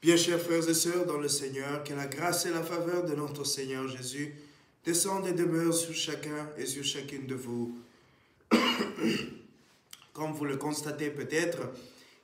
Bien chers frères et sœurs dans le Seigneur, que la grâce et la faveur de notre Seigneur Jésus descendent et demeurent sur chacun et sur chacune de vous. Comme vous le constatez peut-être,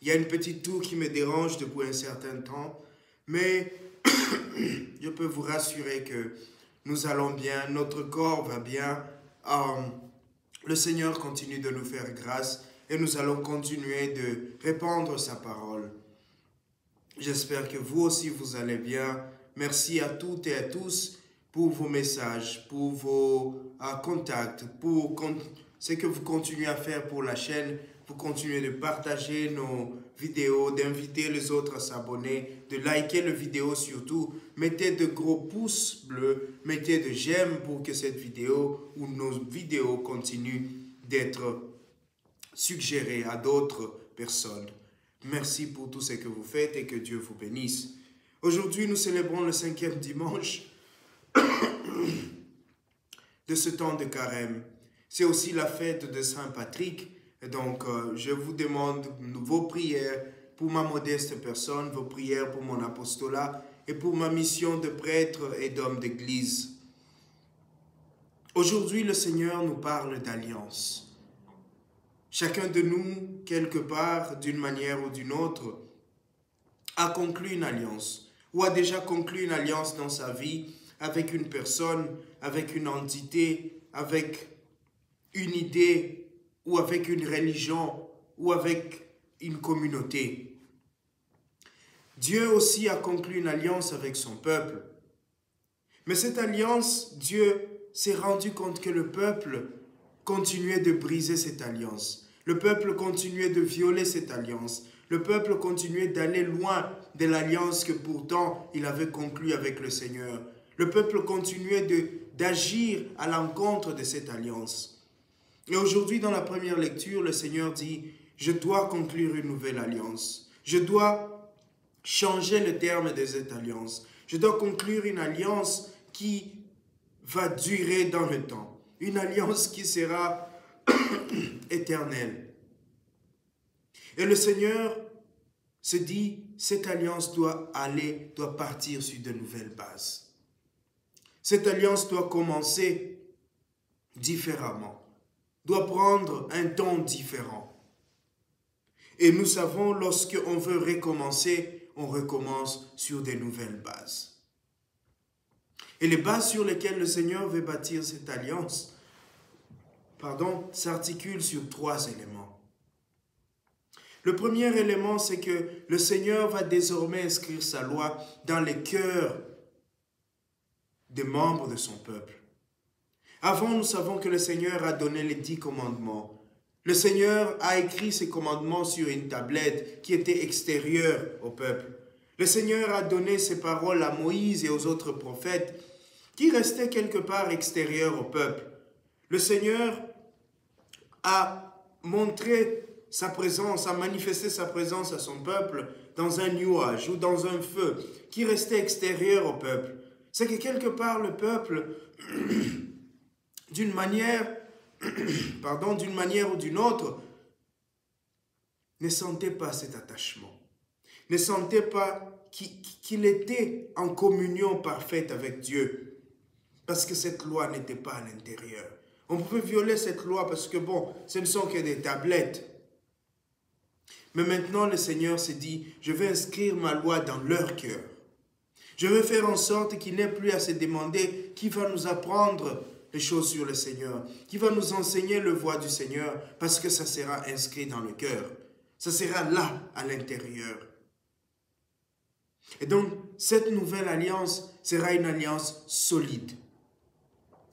il y a une petite toux qui me dérange depuis un certain temps, mais je peux vous rassurer que nous allons bien, notre corps va bien. Le Seigneur continue de nous faire grâce et nous allons continuer de répandre sa parole. J'espère que vous aussi vous allez bien. Merci à toutes et à tous pour vos messages, pour vos contacts, pour ce que vous continuez à faire pour la chaîne. Vous continuez de partager nos vidéos, d'inviter les autres à s'abonner, de liker les vidéos surtout. Mettez de gros pouces bleus, mettez de j'aime pour que cette vidéo ou nos vidéos continuent d'être suggérées à d'autres personnes. Merci pour tout ce que vous faites et que Dieu vous bénisse. Aujourd'hui, nous célébrons le 5e dimanche de ce temps de carême. C'est aussi la fête de Saint Patrick. Et donc, je vous demande vos prières pour ma modeste personne, vos prières pour mon apostolat et pour ma mission de prêtre et d'homme d'église. Aujourd'hui, le Seigneur nous parle d'alliance. Chacun de nous, quelque part, d'une manière ou d'une autre, a conclu une alliance ou a déjà conclu une alliance dans sa vie avec une personne, avec une entité, avec une idée ou avec une religion ou avec une communauté. Dieu aussi a conclu une alliance avec son peuple. Mais cette alliance, Dieu s'est rendu compte que le peuple continuait de briser cette alliance. Le peuple continuait de violer cette alliance. Le peuple continuait d'aller loin de l'alliance que pourtant il avait conclue avec le Seigneur. Le peuple continuait d'agir à l'encontre de cette alliance. Et aujourd'hui, dans la première lecture, le Seigneur dit, je dois conclure une nouvelle alliance. Je dois changer le terme de cette alliance. Je dois conclure une alliance qui va durer dans le temps. Une alliance qui sera éternelle. Et le Seigneur se dit, cette alliance doit partir sur de nouvelles bases. Cette alliance doit commencer différemment, doit prendre un ton différent. Et nous savons, lorsqu'on veut recommencer, on recommence sur de nouvelles bases. Et les bases sur lesquelles le Seigneur veut bâtir cette alliance, s'articulent sur 3 éléments. Le premier élément, c'est que le Seigneur va désormais inscrire sa loi dans les cœurs des membres de son peuple. Avant, nous savons que le Seigneur a donné les 10 commandements. Le Seigneur a écrit ces commandements sur une tablette qui était extérieure au peuple. Le Seigneur a donné ses paroles à Moïse et aux autres prophètes qui restaient quelque part extérieurs au peuple. Le Seigneur a montré sa présence, a manifesté sa présence à son peuple dans un nuage ou dans un feu qui restait extérieur au peuple. C'est que quelque part le peuple, d'une manière ou d'une autre, ne sentait pas cet attachement, ne sentait pas qu'il était en communion parfaite avec Dieu. Parce que cette loi n'était pas à l'intérieur. On pouvait violer cette loi parce que ce ne sont que des tablettes. Mais maintenant, le Seigneur s'est dit, je vais inscrire ma loi dans leur cœur. Je vais faire en sorte qu'il n'ait plus à se demander qui va nous apprendre les choses sur le Seigneur, qui va nous enseigner le voie du Seigneur, parce que ça sera inscrit dans le cœur. Ça sera là, à l'intérieur. Et donc, cette nouvelle alliance sera une alliance solide.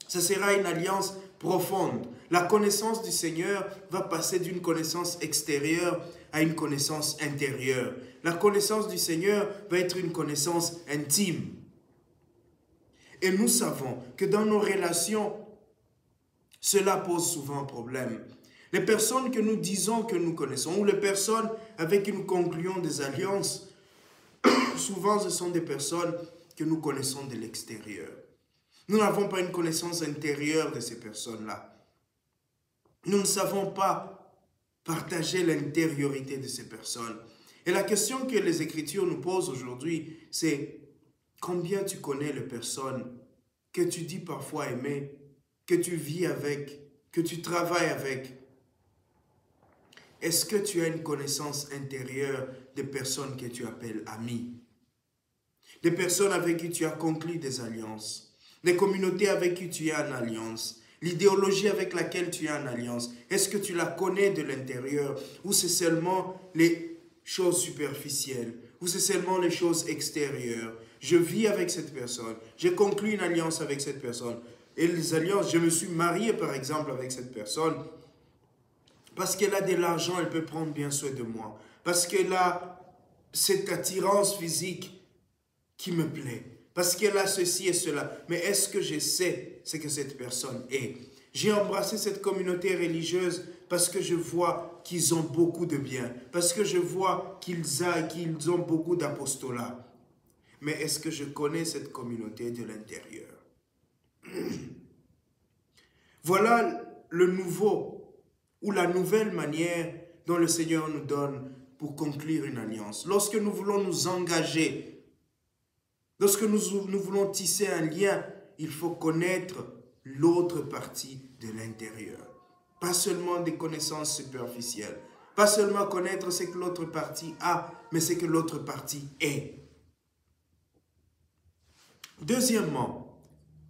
Ce sera une alliance profonde. La connaissance du Seigneur va passer d'une connaissance extérieure à une connaissance intérieure. La connaissance du Seigneur va être une connaissance intime. Et nous savons que dans nos relations, cela pose souvent problème. Les personnes que nous disons que nous connaissons, ou les personnes avec qui nous concluons des alliances, souvent ce sont des personnes que nous connaissons de l'extérieur. Nous n'avons pas une connaissance intérieure de ces personnes-là. Nous ne savons pas partager l'intériorité de ces personnes. Et la question que les Écritures nous posent aujourd'hui, c'est combien tu connais les personnes que tu dis parfois aimer, que tu vis avec, que tu travailles avec. Est-ce que tu as une connaissance intérieure des personnes que tu appelles amis? Des personnes avec qui tu as conclu des alliances, des communautés avec qui tu es en alliance, l'idéologie avec laquelle tu es en alliance. Est-ce que tu la connais de l'intérieur ou c'est seulement les choses superficielles ou c'est seulement les choses extérieures? Je vis avec cette personne, j'ai conclu une alliance avec cette personne. Et les alliances, je me suis marié par exemple avec cette personne parce qu'elle a de l'argent, elle peut prendre bien soin de moi. Parce qu'elle a cette attirance physique qui me plaît. Parce qu'elle a ceci et cela. Mais est-ce que je sais ce que cette personne est? J'ai embrassé cette communauté religieuse parce que je vois qu'ils ont beaucoup de bien. Parce que je vois qu'ils ont beaucoup d'apostolat. Mais est-ce que je connais cette communauté de l'intérieur? Voilà le nouveau ou la nouvelle manière dont le Seigneur nous donne pour conclure une alliance. Lorsque nous voulons nous engager, lorsque nous voulons tisser un lien, il faut connaître l'autre partie de l'intérieur. Pas seulement des connaissances superficielles, pas seulement connaître ce que l'autre partie a, mais ce que l'autre partie est. Deuxièmement,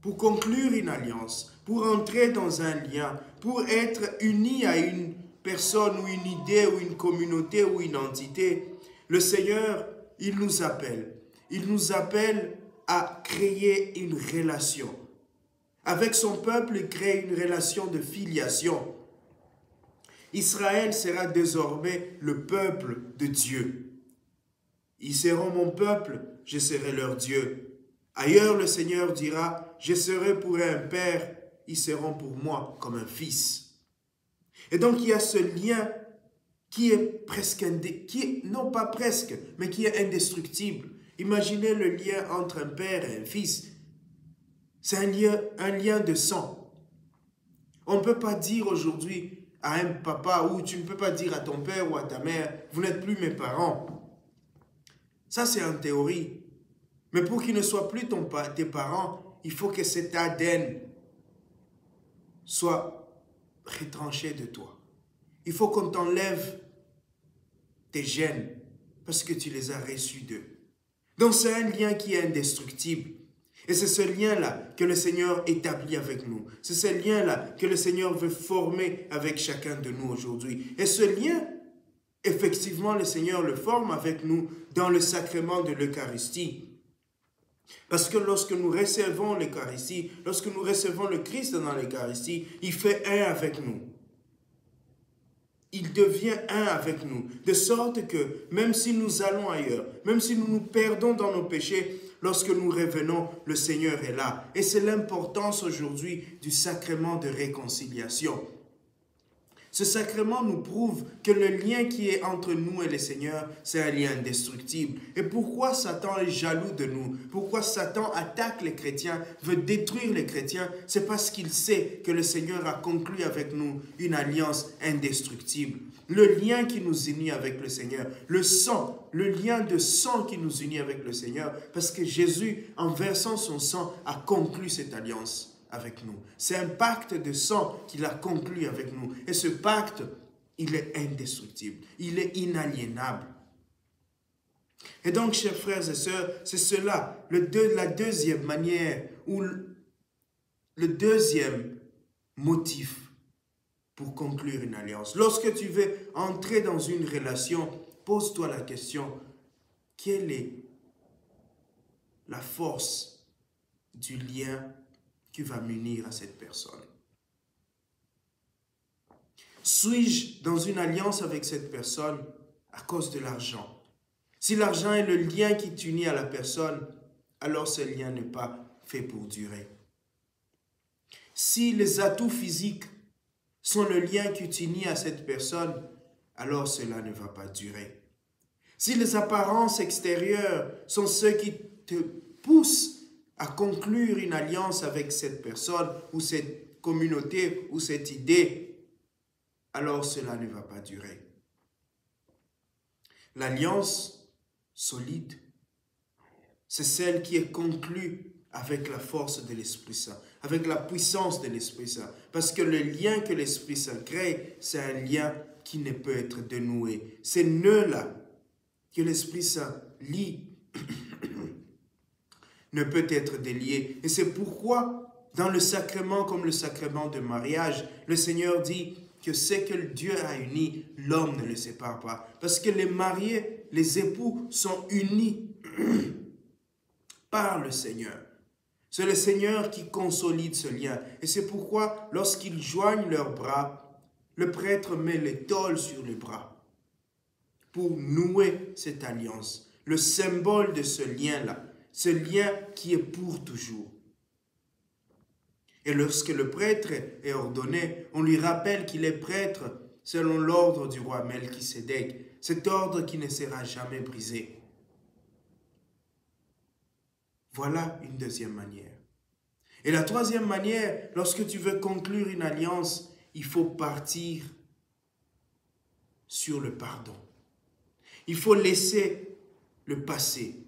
pour conclure une alliance, pour entrer dans un lien, pour être uni à une personne ou une idée ou une communauté ou une entité, le Seigneur, il nous appelle. Il nous appelle à créer une relation. Avec son peuple, il crée une relation de filiation. Israël sera désormais le peuple de Dieu. Ils seront mon peuple, je serai leur Dieu. Ailleurs, le Seigneur dira, je serai pour eux un père, ils seront pour moi comme un fils. Et donc, il y a ce lien qui est presque, non pas presque, mais qui est indestructible. Imaginez le lien entre un père et un fils. C'est un lien de sang. On ne peut pas dire aujourd'hui à un papa, ou tu ne peux pas dire à ton père ou à ta mère, vous n'êtes plus mes parents. Ça, c'est en théorie. Mais pour qu'ils ne soient plus tes parents, il faut que cet ADN soit retranché de toi. Il faut qu'on t'enlève tes gènes parce que tu les as reçus d'eux. Donc c'est un lien qui est indestructible. Et c'est ce lien-là que le Seigneur établit avec nous. C'est ce lien-là que le Seigneur veut former avec chacun de nous aujourd'hui. Et ce lien, effectivement, le Seigneur le forme avec nous dans le sacrement de l'Eucharistie. Parce que lorsque nous recevons l'Eucharistie, lorsque nous recevons le Christ dans l'Eucharistie, il fait un avec nous. Il devient un avec nous. De sorte que même si nous allons ailleurs, même si nous nous perdons dans nos péchés, lorsque nous revenons, le Seigneur est là. Et c'est l'importance aujourd'hui du sacrement de réconciliation. Ce sacrement nous prouve que le lien qui est entre nous et le Seigneur, c'est un lien indestructible. Et pourquoi Satan est jaloux de nous? Pourquoi Satan attaque les chrétiens, veut détruire les chrétiens? C'est parce qu'il sait que le Seigneur a conclu avec nous une alliance indestructible. Le lien qui nous unit avec le Seigneur, le sang, le lien de sang qui nous unit avec le Seigneur, parce que Jésus, en versant son sang, a conclu cette alliance avec nous. C'est un pacte de sang qu'il a conclu avec nous. Et ce pacte, il est indestructible. Il est inaliénable. Et donc, chers frères et sœurs, c'est cela, la deuxième manière, ou le deuxième motif pour conclure une alliance. Lorsque tu veux entrer dans une relation, pose-toi la question, quelle est la force du lien qui va m'unir à cette personne? Suis-je dans une alliance avec cette personne à cause de l'argent? Si l'argent est le lien qui t'unit à la personne, alors ce lien n'est pas fait pour durer. Si les atouts physiques sont le lien qui t'unit à cette personne, alors cela ne va pas durer. Si les apparences extérieures sont ceux qui te poussent à conclure une alliance avec cette personne ou cette communauté ou cette idée, alors cela ne va pas durer. L'alliance solide, c'est celle qui est conclue avec la force de l'Esprit Saint, avec la puissance de l'Esprit Saint. Parce que le lien que l'Esprit Saint crée, c'est un lien qui ne peut être dénoué. Ces nœuds-là que l'Esprit Saint lie ne peut être délié. Et c'est pourquoi, dans le sacrement comme le sacrement de mariage, le Seigneur dit que ce que Dieu a uni, l'homme ne le sépare pas. Parce que les mariés, les époux sont unis par le Seigneur. C'est le Seigneur qui consolide ce lien. Et c'est pourquoi, lorsqu'ils joignent leurs bras, le prêtre met les tôles sur les bras pour nouer cette alliance. Le symbole de ce lien-là, ce lien qui est pour toujours. Et lorsque le prêtre est ordonné, on lui rappelle qu'il est prêtre selon l'ordre du roi Melchisédek, cet ordre qui ne sera jamais brisé. Voilà une deuxième manière. Et la troisième manière, lorsque tu veux conclure une alliance, il faut partir sur le pardon. Il faut laisser le passé.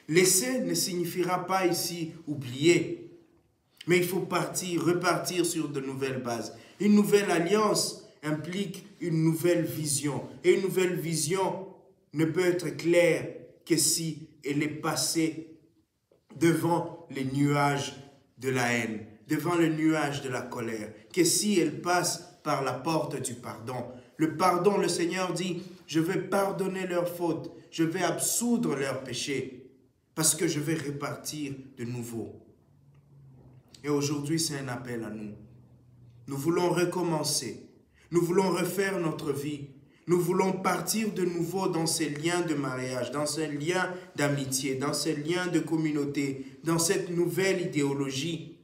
Laisser ne signifiera pas ici oublier, mais il faut repartir sur de nouvelles bases. Une nouvelle alliance implique une nouvelle vision. Et une nouvelle vision ne peut être claire que si elle est passée devant les nuages de la haine, devant le nuage de la colère, que si elle passe par la porte du pardon. Le pardon, le Seigneur dit, je vais pardonner leurs fautes, je vais absoudre leurs péchés, parce que je vais repartir de nouveau. Et aujourd'hui, c'est un appel à nous. Nous voulons recommencer, nous voulons refaire notre vie, nous voulons partir de nouveau dans ces liens de mariage, dans ces liens d'amitié, dans ces liens de communauté, dans cette nouvelle idéologie.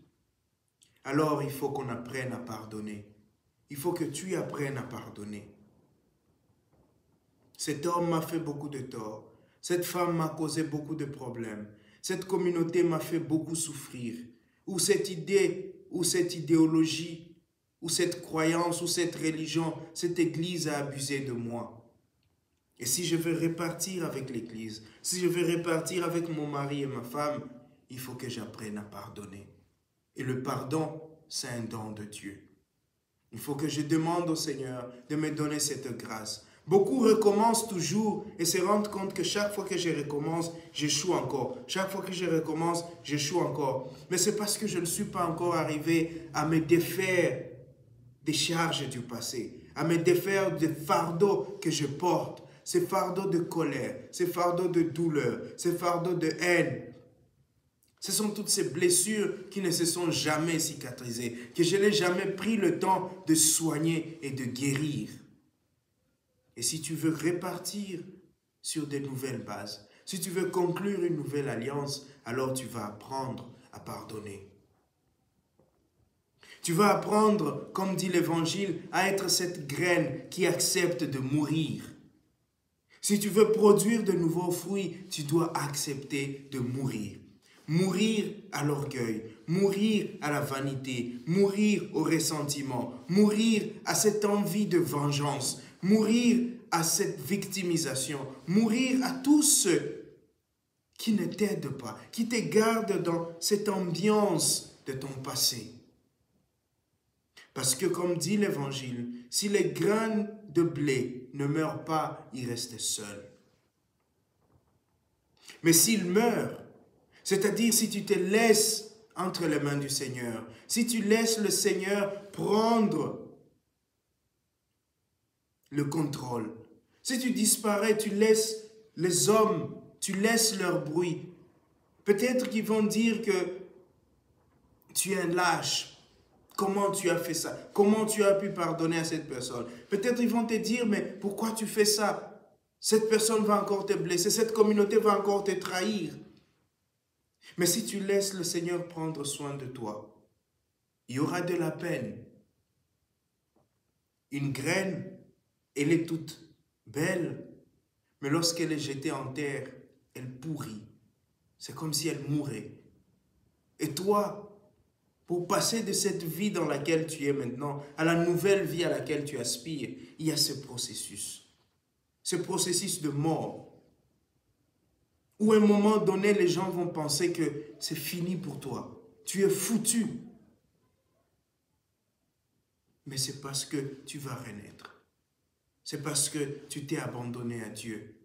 Alors, il faut qu'on apprenne à pardonner. Il faut que tu apprennes à pardonner. Cet homme m'a fait beaucoup de tort. Cette femme m'a causé beaucoup de problèmes. Cette communauté m'a fait beaucoup souffrir. Ou cette idée, ou cette idéologie, ou cette croyance, ou cette religion, cette église a abusé de moi. Et si je veux repartir avec l'église, si je veux repartir avec mon mari et ma femme, il faut que j'apprenne à pardonner. Et le pardon, c'est un don de Dieu. Il faut que je demande au Seigneur de me donner cette grâce. Beaucoup recommencent toujours et se rendent compte que chaque fois que je recommence, j'échoue encore. Chaque fois que je recommence, j'échoue encore. Mais c'est parce que je ne suis pas encore arrivé à me défaire des charges du passé, à me défaire des fardeaux que je porte, ces fardeaux de colère, ces fardeaux de douleur, ces fardeaux de haine. Ce sont toutes ces blessures qui ne se sont jamais cicatrisées, que je n'ai jamais pris le temps de soigner et de guérir. Et si tu veux repartir sur de nouvelles bases, si tu veux conclure une nouvelle alliance, alors tu vas apprendre à pardonner. Tu vas apprendre, comme dit l'Évangile, à être cette graine qui accepte de mourir. Si tu veux produire de nouveaux fruits, tu dois accepter de mourir. Mourir à l'orgueil, mourir à la vanité, mourir au ressentiment, mourir à cette envie de vengeance, mourir à cette victimisation, mourir à tous ceux qui ne t'aident pas, qui te gardent dans cette ambiance de ton passé. Parce que comme dit l'Évangile, si les grains de blé ne meurent pas, ils restent seuls. Mais s'ils meurent, c'est-à-dire si tu te laisses entre les mains du Seigneur, si tu laisses le Seigneur prendre le contrôle, si tu disparais, tu laisses les hommes, tu laisses leur bruit, peut-être qu'ils vont dire que tu es un lâche. Comment tu as fait ça? Comment tu as pu pardonner à cette personne? Peut-être ils vont te dire, mais pourquoi tu fais ça? Cette personne va encore te blesser, cette communauté va encore te trahir. Mais si tu laisses le Seigneur prendre soin de toi, il y aura de la peine. Une graine, elle est toute belle, mais lorsqu'elle est jetée en terre, elle pourrit. C'est comme si elle mourait. Et toi, pour passer de cette vie dans laquelle tu es maintenant à la nouvelle vie à laquelle tu aspires, il y a ce processus. ce processus de mort, où à un moment donné, les gens vont penser que c'est fini pour toi. Tu es foutu. Mais c'est parce que tu vas renaître. C'est parce que tu t'es abandonné à Dieu.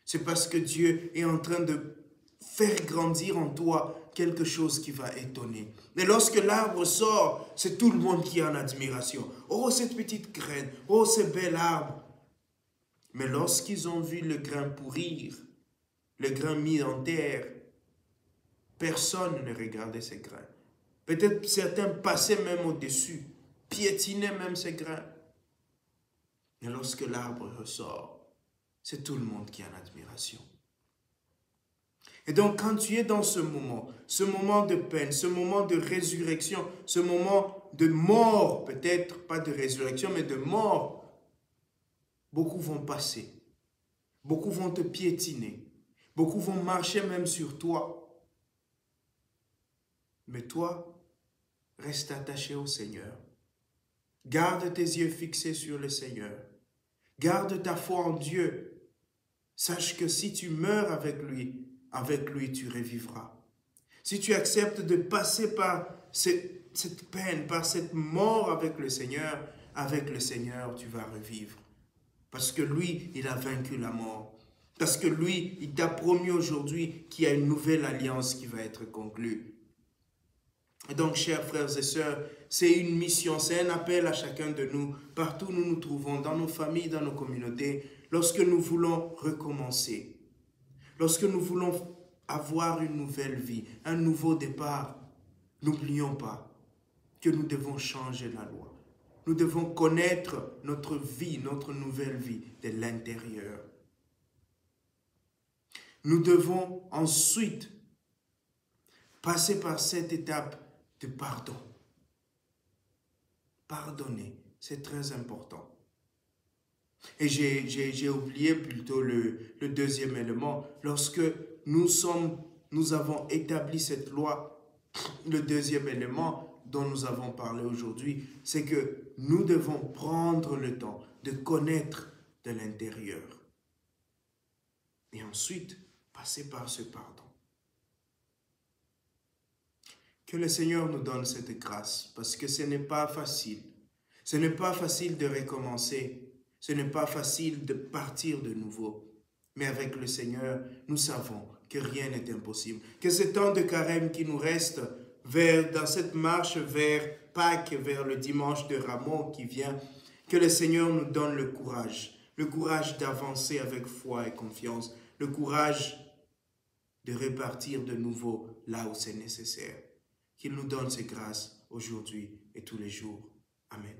C'est parce que Dieu est en train de faire grandir en toi quelque chose qui va étonner. Et lorsque l'arbre sort, c'est tout le monde qui est en admiration. Oh, cette petite graine. Oh, ce bel arbre. Mais lorsqu'ils ont vu le grain pourrir, le grain mis en terre, personne ne regardait ces grains. Peut-être certains passaient même au-dessus, piétinaient même ces grains. Et lorsque l'arbre ressort, c'est tout le monde qui est en admiration. Et donc, quand tu es dans ce moment de peine, ce moment de résurrection, ce moment de mort, peut-être pas de résurrection, mais de mort, beaucoup vont passer. Beaucoup vont te piétiner. Beaucoup vont marcher même sur toi. Mais toi, reste attaché au Seigneur. Garde tes yeux fixés sur le Seigneur. Garde ta foi en Dieu. Sache que si tu meurs avec lui tu revivras. Si tu acceptes de passer par cette peine, par cette mort avec le Seigneur, tu vas revivre. Parce que lui, il a vaincu la mort. Parce que lui, il t'a promis aujourd'hui qu'il y a une nouvelle alliance qui va être conclue. Et donc, chers frères et sœurs, c'est une mission, c'est un appel à chacun de nous, partout où nous nous trouvons, dans nos familles, dans nos communautés, lorsque nous voulons recommencer, lorsque nous voulons avoir une nouvelle vie, un nouveau départ, n'oublions pas que nous devons changer la loi. Nous devons connaître notre vie, notre nouvelle vie de l'intérieur. Nous devons ensuite passer par cette étape de pardon. Pardonner, c'est très important. Et j'ai oublié plutôt le deuxième élément. Lorsque nous avons établi cette loi, le deuxième élément dont nous avons parlé aujourd'hui, c'est que nous devons prendre le temps de connaître de l'intérieur. Et ensuite, passer par ce pardon. Que le Seigneur nous donne cette grâce, parce que ce n'est pas facile. Ce n'est pas facile de recommencer. Ce n'est pas facile de partir de nouveau. Mais avec le Seigneur, nous savons que rien n'est impossible. Que ce temps de carême qui nous reste dans cette marche vers Pâques, vers le dimanche de Rameau qui vient, que le Seigneur nous donne le courage d'avancer avec foi et confiance, le courage de repartir de nouveau là où c'est nécessaire. Qu'il nous donne ses grâces aujourd'hui et tous les jours. Amen.